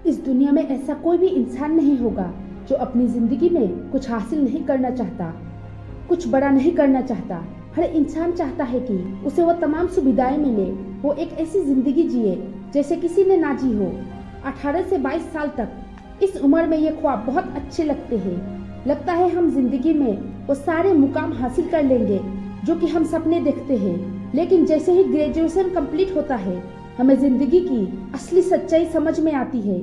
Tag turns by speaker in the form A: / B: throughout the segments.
A: इस दुनिया में ऐसा कोई भी इंसान नहीं होगा जो अपनी जिंदगी में कुछ हासिल नहीं करना चाहता, कुछ बड़ा नहीं करना चाहता। हर इंसान चाहता है कि उसे वो तमाम सुविधाएं मिले, वो एक ऐसी जिंदगी जिए जैसे किसी ने ना जी हो। 18 से 22 साल तक इस उम्र में ये ख्वाब बहुत अच्छे लगते हैं। लगता है हम जिंदगी में वो सारे मुकाम हासिल कर लेंगे जो कि हम सपने देखते हैं। लेकिन जैसे ही ग्रेजुएशन कंप्लीट होता है, हमें जिंदगी की असली सच्चाई समझ में आती है।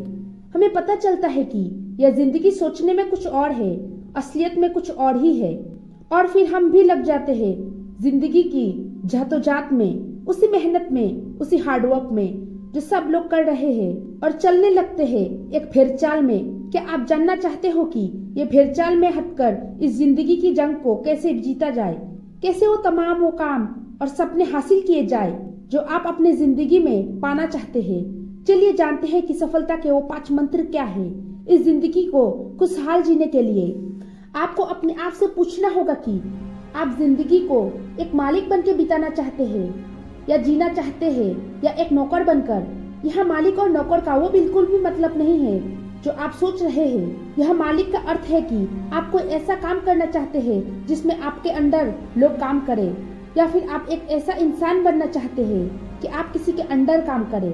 A: हमें पता चलता है कि यह जिंदगी सोचने में कुछ और है, असलियत में कुछ और ही है। और फिर हम भी लग जाते हैं जिंदगी की जातोजात में, उसी मेहनत में, उसी हार्डवर्क में जो सब लोग कर रहे हैं, और चलने लगते हैं एक भेड़चाल में। क्या आप जानना चाहते हो कि ये भेड़चाल में हटकर इस जिंदगी की जंग को कैसे जीता जाए, कैसे वो काम और सपने हासिल किए जाए जो आप अपने जिंदगी में पाना चाहते हैं। चलिए जानते हैं कि सफलता के वो 5 मंत्र क्या है। इस जिंदगी को खुशहाल जीने के लिए आपको अपने आप से पूछना होगा कि आप जिंदगी को एक मालिक बनकर बिताना चाहते हैं या जीना चाहते हैं, या एक नौकर बनकर। यह मालिक और नौकर का वो बिल्कुल भी मतलब नहीं है जो आप सोच रहे हैं। यह मालिक का अर्थ है कि आप कोई ऐसा काम करना चाहते हैं जिसमें आपके अंडर लोग काम करें, या फिर आप एक ऐसा इंसान बनना चाहते हैं कि आप किसी के अंडर काम करें।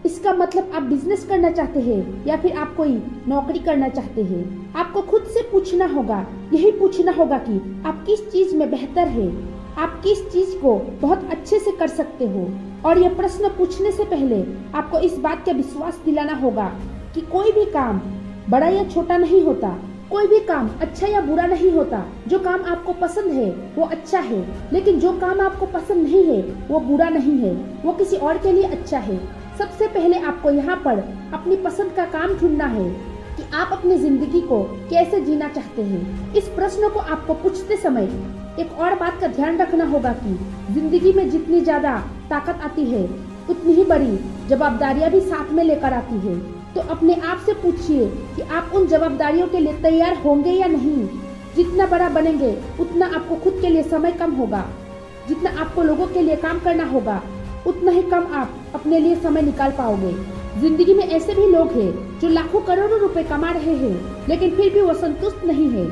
A: इसका मतलब आप बिजनेस करना चाहते हैं या फिर आप कोई नौकरी करना चाहते हैं। आपको खुद से पूछना होगा, यही पूछना होगा कि आप किस चीज में बेहतर है, आप किस चीज को बहुत अच्छे से कर सकते हो। और यह प्रश्न पूछने से पहले आपको इस बात का विश्वास दिलाना होगा कि कोई भी काम बड़ा या छोटा नहीं होता, कोई भी काम अच्छा या बुरा नहीं होता। जो काम आपको पसंद है वो अच्छा है, लेकिन जो काम आपको पसंद नहीं है वो बुरा नहीं है, वो किसी और के लिए अच्छा है। सबसे पहले आपको यहाँ पर अपनी पसंद का काम ढूंढना है कि आप अपनी जिंदगी को कैसे जीना चाहते हैं। इस प्रश्न को आपको पूछते समय एक और बात का ध्यान रखना होगा कि जिंदगी में जितनी ज्यादा ताकत आती है, उतनी ही बड़ी जवाबदारियां भी साथ में लेकर आती है। तो अपने आप से पूछिए कि आप उन जवाबदारियों के लिए तैयार होंगे या नहीं। जितना बड़ा बनेंगे उतना आपको खुद के लिए समय कम होगा, जितना आपको लोगों के लिए काम करना होगा उतना ही कम आप अपने लिए समय निकाल पाओगे। जिंदगी में ऐसे भी लोग हैं जो लाखों करोड़ों रुपए कमा रहे हैं, लेकिन फिर भी वो संतुष्ट नहीं है,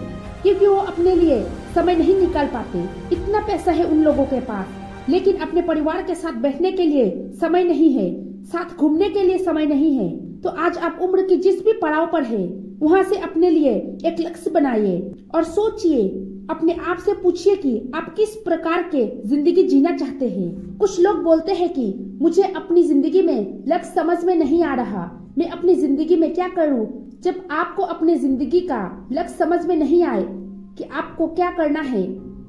A: क्योंकि वो अपने लिए समय नहीं निकाल पाते। इतना पैसा है उन लोगों के पास, लेकिन अपने परिवार के साथ बैठने के लिए समय नहीं है, साथ घूमने के लिए समय नहीं है। तो आज आप उम्र की जिस भी पड़ाव पर है, वहाँ से अपने लिए एक लक्ष्य बनाइए और सोचिए, अपने आप से पूछिए कि आप किस प्रकार के जिंदगी जीना चाहते हैं। कुछ लोग बोलते हैं कि मुझे अपनी जिंदगी में लक्ष्य समझ में नहीं आ रहा, मैं अपनी जिंदगी में क्या करूं। जब आपको अपनी जिंदगी का लक्ष्य समझ में नहीं आए कि आपको क्या करना है,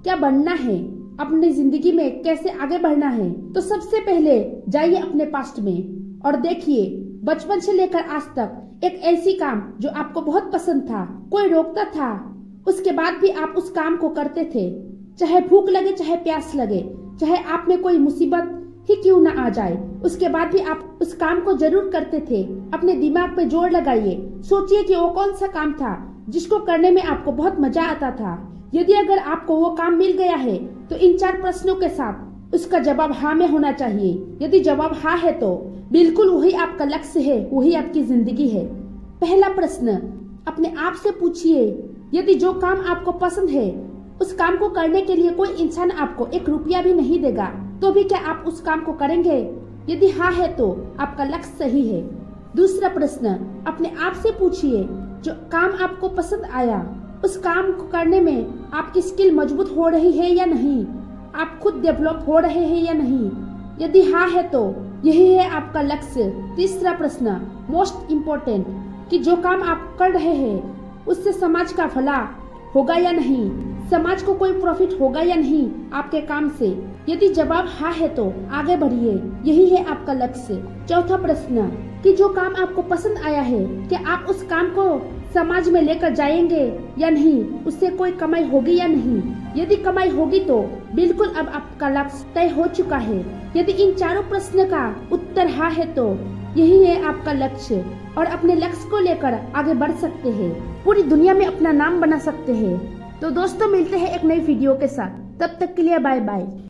A: क्या बनना है, अपनी जिंदगी में कैसे आगे बढ़ना है, तो सबसे पहले जाइए अपने पास्ट में और देखिए बचपन से लेकर आज तक एक ऐसी काम जो आपको बहुत पसंद था, कोई रोकता था, उसके बाद भी आप उस काम को करते थे। चाहे भूख लगे, चाहे प्यास लगे, चाहे आप में कोई मुसीबत ही क्यों ना आ जाए, उसके बाद भी आप उस काम को जरूर करते थे। अपने दिमाग पे जोर लगाइए, सोचिए कि वो कौन सा काम था जिसको करने में आपको बहुत मजा आता था। यदि अगर आपको वो काम मिल गया है तो इन 4 प्रश्नों के साथ उसका जवाब हाँ में होना चाहिए। यदि जवाब हाँ है तो बिल्कुल वही आपका लक्ष्य है, वही आपकी जिंदगी है। पहला प्रश्न अपने आप से पूछिए, यदि जो काम आपको पसंद है उस काम को करने के लिए कोई इंसान आपको 1 रुपया भी नहीं देगा, तो भी क्या आप उस काम को करेंगे? यदि हाँ है तो आपका लक्ष्य सही है। दूसरा प्रश्न अपने आप से पूछिए, जो काम आपको पसंद आया उस काम को करने में आपकी स्किल मजबूत हो रही है या नहीं, आप खुद डेवलप हो रहे हैं या नहीं। यदि हाँ है तो यही है आपका लक्ष्य। तीसरा प्रश्न मोस्ट इम्पोर्टेंट, कि जो काम आप कर रहे हैं उससे समाज का भला होगा या नहीं, समाज को कोई प्रॉफिट होगा या नहीं आपके काम से। यदि जवाब हाँ है तो आगे बढ़िए, यही है आपका लक्ष्य। चौथा प्रश्न कि जो काम आपको पसंद आया है, क्या आप उस काम को समाज में लेकर जाएंगे या नहीं, उससे कोई कमाई होगी या नहीं। यदि कमाई होगी तो बिल्कुल अब आपका लक्ष्य तय हो चुका है। यदि इन चारों प्रश्न का उत्तर हाँ है तो यही है आपका लक्ष्य, और अपने लक्ष्य को लेकर आगे बढ़ सकते हैं, पूरी दुनिया में अपना नाम बना सकते हैं। तो दोस्तों मिलते हैं एक नई वीडियो के साथ, तब तक के लिए बाय बाय।